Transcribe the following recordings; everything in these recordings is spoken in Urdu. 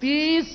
30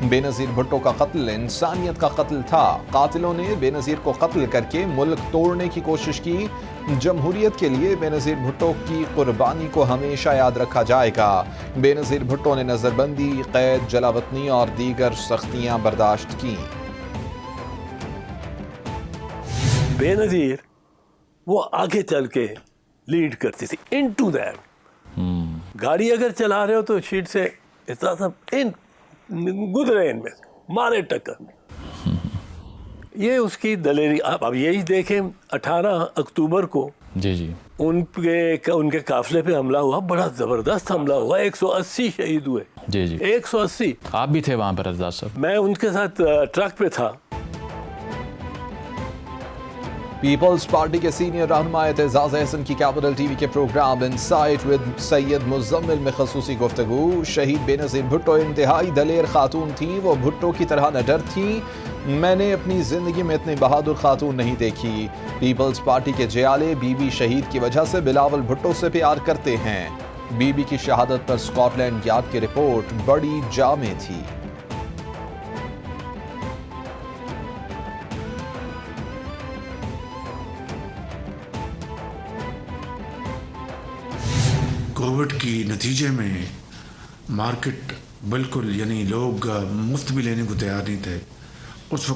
بےنظیر بھٹو کا قتل انسانیت کا قتل تھا. قاتلوں نے بےنظیر کو قتل کر کے ملک توڑنے کی کوشش کی. جمہوریت کے لیے بےنظیر بھٹو کی قربانی کو ہمیشہ یاد رکھا جائے گا. بےنظیر بھٹو نے نظر بندی، قید، جلا وطنی اور دیگر سختیاں برداشت کی. بے نظیر وہ آگے چل کے لیڈ کرتی تھی انٹو دیٹ. گاڑی اگر چلا رہے ہو تو شیٹ سے اتنا سب گزرے ان میں مارے ٹکر. یہ اس کی دلیری. اب یہی دیکھیں 18 اکتوبر کو جی ان کے قافلے پہ حملہ ہوا، بڑا زبردست حملہ ہوا، 180 شہید ہوئے. جی 180. آپ بھی تھے وہاں پر رضا صاحب؟ میں ان کے ساتھ ٹرک پہ تھا. پیپلز پارٹی کے سینئر رہنما اعتزاز احسن کی کیپٹل ٹی وی کے پروگرام انسائٹ ود سید مزمل میں خصوصی گفتگو. شہید بےنظیر بھٹو انتہائی دلیر خاتون تھیں. وہ بھٹو کی طرح نڈر تھیں. میں نے اپنی زندگی میں اتنی بہادر خاتون نہیں دیکھی. پیپلز پارٹی کے جیالے بی بی شہید کی وجہ سے بلاول بھٹو سے پیار کرتے ہیں. بی بی کی شہادت پر اسکاٹ لینڈ یارڈ کی رپورٹ بڑی جامع تھی. کووڈ کی نتیجے میں مارکیٹ بالکل یعنی لوگ مفت بھی لینے کو تیار نہیں تھے. اس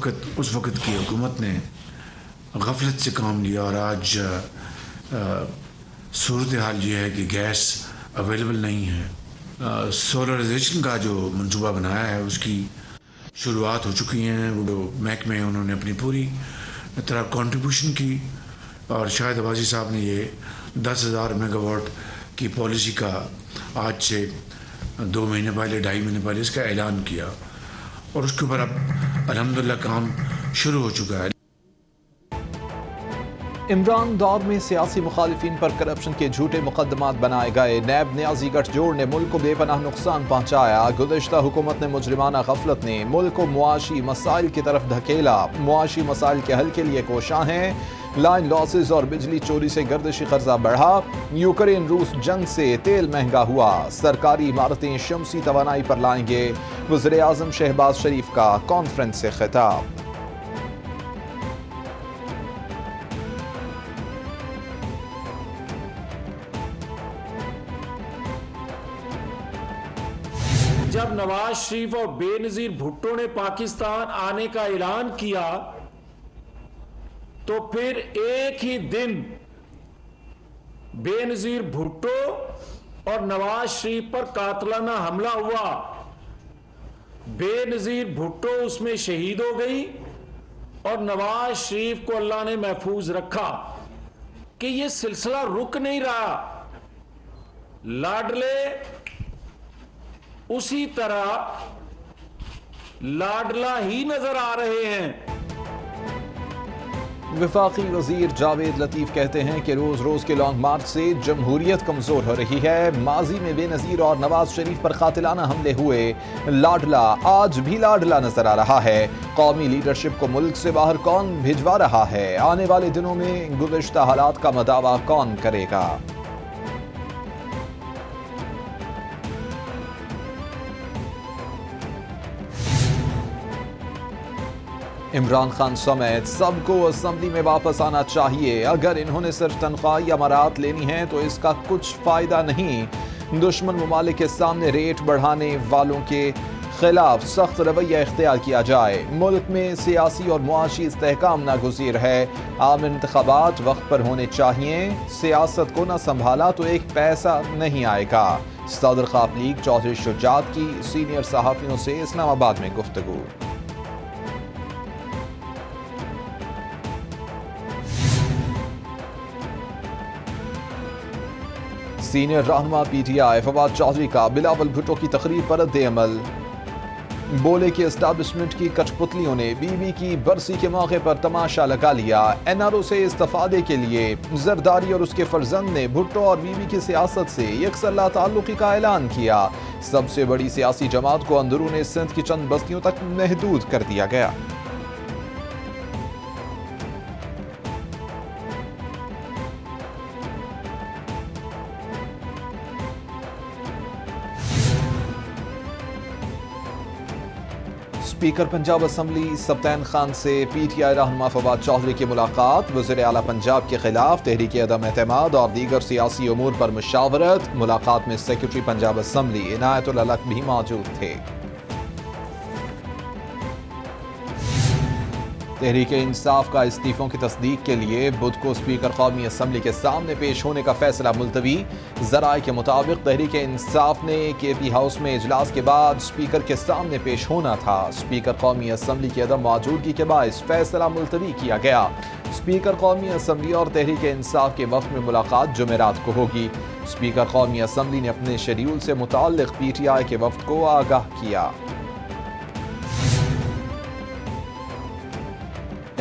وقت کی حکومت نے غفلت سے کام لیا اور آج صورتحال یہ ہے کہ گیس اویلیبل نہیں ہے. سولرائزیشن کا جو منصوبہ بنایا ہے اس کی شروعات ہو چکی ہیں. وہ محکمے انہوں نے اپنی پوری طرح کنٹریبیوشن کی اور شاہد عباسی صاحب نے یہ 10,000 میگا واٹ کی پالیسی کا آج سے 2 مہینے پہلے 2.5 مہینے پہلے اس کا اعلان کیا اور اس کے اوپر اب الحمدللہ کام شروع ہو چکا ہے. عمران دور میں سیاسی مخالفین پر کرپشن کے جھوٹے مقدمات بنائے گئے. نیب نیازی گٹھ جوڑ نے ملک کو بے پناہ نقصان پہنچایا. گزشتہ حکومت نے مجرمانہ غفلت نے ملک کو معاشی مسائل کی طرف دھکیلا. معاشی مسائل کے حل کے لیے کوشاں ہیں. لائن لاسز اور بجلی چوری سے گردشی قرضہ بڑھا. یوکرین روس جنگ سے تیل مہنگا ہوا. سرکاری عمارتیں شمسی توانائی پر لائیں گے. وزیر اعظم شہباز شریف کا کانفرنس سے خطاب. جب نواز شریف اور بے نظیر بھٹو نے پاکستان آنے کا اعلان کیا تو پھر ایک ہی دن بے نظیر بھٹو اور نواز شریف پر قاتلانہ حملہ ہوا. بے نظیر بھٹو اس میں شہید ہو گئی اور نواز شریف کو اللہ نے محفوظ رکھا. کہ یہ سلسلہ رک نہیں رہا. لاڈلے اسی طرح لاڈلا ہی نظر آ رہے ہیں. وفاقی وزیر جاوید لطیف کہتے ہیں کہ روز روز کے لانگ مارچ سے جمہوریت کمزور ہو رہی ہے. ماضی میں بے نظیر اور نواز شریف پر قاتلانہ حملے ہوئے. لاڈلا آج بھی لاڈلا نظر آ رہا ہے. قومی لیڈرشپ کو ملک سے باہر کون بھجوا رہا ہے؟ آنے والے دنوں میں گزشتہ حالات کا مداوع کون کرے گا؟ عمران خان سمیت سب کو اسمبلی میں واپس آنا چاہیے. اگر انہوں نے صرف تنخواہ یا امارات لینی ہے تو اس کا کچھ فائدہ نہیں. دشمن ممالک کے سامنے ریٹ بڑھانے والوں کے خلاف سخت رویہ اختیار کیا جائے. ملک میں سیاسی اور معاشی استحکام ناگزیر ہے. عام انتخابات وقت پر ہونے چاہیے. سیاست کو نہ سنبھالا تو ایک پیسہ نہیں آئے گا. صدر خواب لیگ چودھری شجاعت کی سینئر صحافیوں سے اسلام آباد میں گفتگو. سینئر رہنما پی ٹی آئی فواد چودھری کا بلاول بھٹو کی تقریر پر رد عمل. بولے کہ اسٹیبلشمنٹ کی کٹ پتلیوں نے بی بی کی برسی کے موقع پر تماشا لگا لیا. این آر او سے استفادے کے لیے زرداری اور اس کے فرزند نے بھٹو اور بی بی کی سیاست سے یکسر لا تعلقی کا اعلان کیا. سب سے بڑی سیاسی جماعت کو اندرون سندھ کی چند بستیوں تک محدود کر دیا گیا. اسپیکر پنجاب اسمبلی سبطین خان سے پی ٹی آئی رہنما فواد چودھری کی ملاقات، وزیر اعلیٰ پنجاب کے خلاف تحریک عدم اعتماد اور دیگر سیاسی امور پر مشاورت۔ ملاقات میں سیکرٹری پنجاب اسمبلی عنایت الحق بھی موجود تھے۔ تحریک انصاف کا استعفوں کی تصدیق کے لیے بدھ کو اسپیکر قومی اسمبلی کے سامنے پیش ہونے کا فیصلہ ملتوی۔ ذرائع کے مطابق تحریک انصاف نے کے پی ہاؤس میں اجلاس کے بعد اسپیکر کے سامنے پیش ہونا تھا۔ اسپیکر قومی اسمبلی کی عدم موجودگی کے باعث فیصلہ ملتوی کیا گیا۔ اسپیکر قومی اسمبلی اور تحریک انصاف کے وفد میں ملاقات جمعرات کو ہوگی۔ اسپیکر قومی اسمبلی نے اپنے شیڈیول سے متعلق پی ٹی آئی کے وفد کو آگاہ کیا۔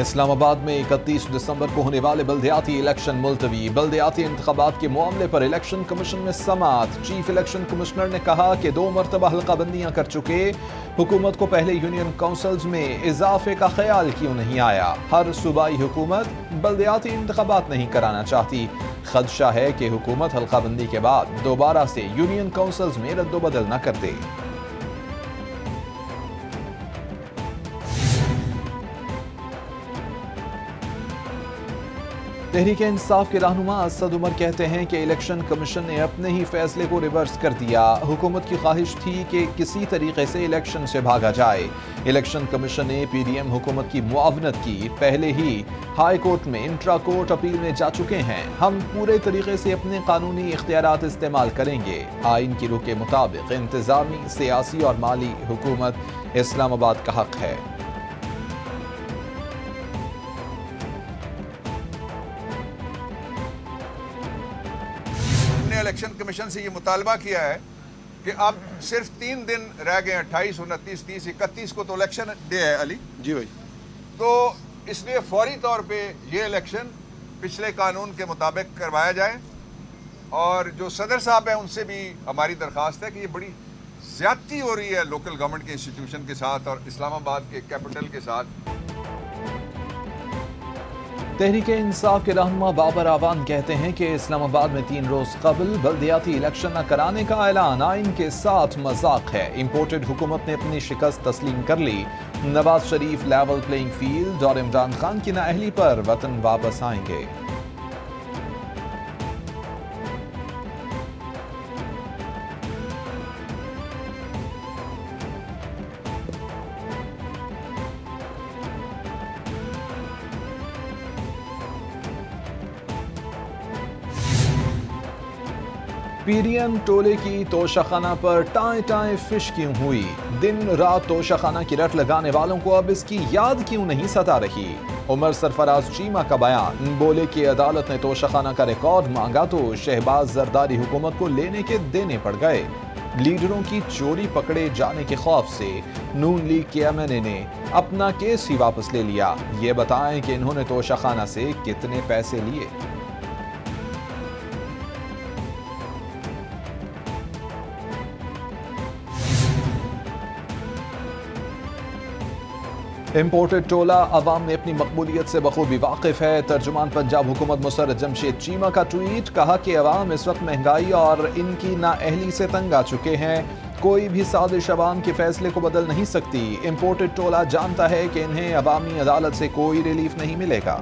اسلام آباد میں 31 دسمبر کو ہونے والے بلدیاتی الیکشن ملتوی۔ بلدیاتی انتخابات کے معاملے پر الیکشن کمیشن میں سماعت۔ چیف الیکشن کمشنر نے کہا کہ 2 مرتبہ حلقہ بندیاں کر چکے، حکومت کو پہلے یونین کونسلز میں اضافے کا خیال کیوں نہیں آیا؟ ہر صوبائی حکومت بلدیاتی انتخابات نہیں کرانا چاہتی، خدشہ ہے کہ حکومت حلقہ بندی کے بعد دوبارہ سے یونین کونسلز میں رد و بدل نہ کر دے۔ تحریک انصاف کے رہنما اسد عمر کہتے ہیں کہ الیکشن کمیشن نے اپنے ہی فیصلے کو ریورس کر دیا۔ حکومت کی خواہش تھی کہ کسی طریقے سے الیکشن سے بھاگا جائے۔ الیکشن کمیشن نے پی ڈی ایم حکومت کی معاونت کی، پہلے ہی ہائی کورٹ میں انٹرا کورٹ اپیل میں جا چکے ہیں۔ ہم پورے طریقے سے اپنے قانونی اختیارات استعمال کریں گے۔ آئین کی روح کے مطابق انتظامی، سیاسی اور مالی حکومت اسلام آباد کا حق ہے۔ الیکشن کمیشن سے یہ مطالبہ کیا ہے کہ اب صرف 3 دن رہ گئے، 28، 29، 30، 31 کو تو الیکشن ڈے ہے علی جی بھائی، تو اس لیے فوری طور پہ یہ الیکشن پچھلے قانون کے مطابق کروایا جائے۔ اور جو صدر صاحب ہیں ان سے بھی ہماری درخواست ہے کہ یہ بڑی زیادتی ہو رہی ہے لوکل گورنمنٹ کے انسٹیٹیوشن کے ساتھ اور اسلام آباد کے کیپٹل کے ساتھ۔ تحریک انصاف کے رہنما بابر اعوان کہتے ہیں کہ اسلام آباد میں 3 روز قبل بلدیاتی الیکشن نہ کرانے کا اعلان آئین کے ساتھ مذاق ہے۔ امپورٹڈ حکومت نے اپنی شکست تسلیم کر لی۔ Nawaz Sharif level playing field اور عمران خان کی نااہلی پر وطن واپس آئیں گے۔ پی ڈی ایم ٹولے کی توشہ خانہ پر ٹائیں ٹائیں فش کیوں ہوئی؟ دن رات توشہ خانہ کی رٹ لگانے والوں کو اب اس کی یاد کیوں نہیں ستا رہی؟ عمر سرفراز چیمہ کا بیان، بولے کہ عدالت نے توشہ خانہ کا ریکارڈ مانگا تو شہباز زرداری حکومت کو لینے کے دینے پڑ گئے۔ لیڈروں کی چوری پکڑے جانے کے خوف سے نون لیگ کے ایم این اے نے اپنا کیس ہی واپس لے لیا۔ یہ بتائیں کہ انہوں نے توشہ خانہ سے کتنے پیسے لیے؟ امپورٹڈ ٹولہ عوام میں اپنی مقبولیت سے بخوبی واقف ہے۔ ترجمان پنجاب حکومت مسرت جمشید چیمہ کا ٹویٹ، کہا کہ عوام اس وقت مہنگائی اور ان کی نااہلی سے تنگ آ چکے ہیں۔ کوئی بھی سازش عوام کے فیصلے کو بدل نہیں سکتی۔ امپورٹڈ ٹولہ جانتا ہے کہ انہیں عوامی عدالت سے کوئی ریلیف نہیں ملے گا۔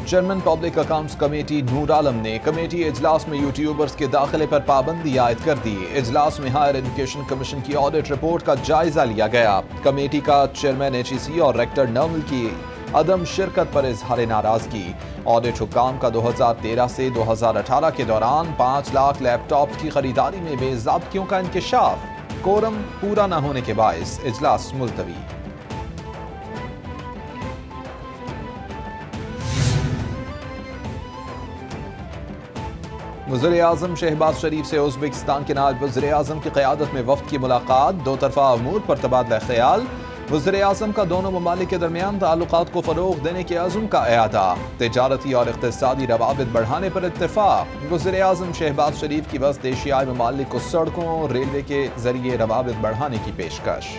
چیئرمین پبلک اکاؤنٹس کمیٹی نور عالم نے کمیٹی اجلاس میں یوٹیوبرز کے داخلے پر پابندی عائد کر دی۔ اجلاس میں ہائر ایجوکیشن کمیشن کی آڈٹ رپورٹ کا جائزہ لیا گیا۔ کمیٹی کا چیئرمین ایچ ای سی اور ریکٹر نرمل کی عدم شرکت پر اظہار ناراضگی۔ آڈٹ حکام کا 2013 سے 2018 کے دوران 5 لاکھ لیپ ٹاپس کی خریداری میں بے ضابطگیوں کا انکشاف۔ کورم پورا نہ ہونے کے باعث اجلاس ملتوی۔ وزیر اعظم شہباز شریف سے ازبکستان کے نائب وزیر اعظم کی قیادت میں وفد کی ملاقات، 2 طرفہ امور پر تبادلہ خیال۔ وزیر اعظم کا دونوں ممالک کے درمیان تعلقات کو فروغ دینے کے عزم کا اعادہ، تجارتی اور اقتصادی روابط بڑھانے پر اتفاق۔ وزیر اعظم شہباز شریف کی وسط ایشیائی ممالک کو سڑکوں، ریلوے کے ذریعے روابط بڑھانے کی پیشکش۔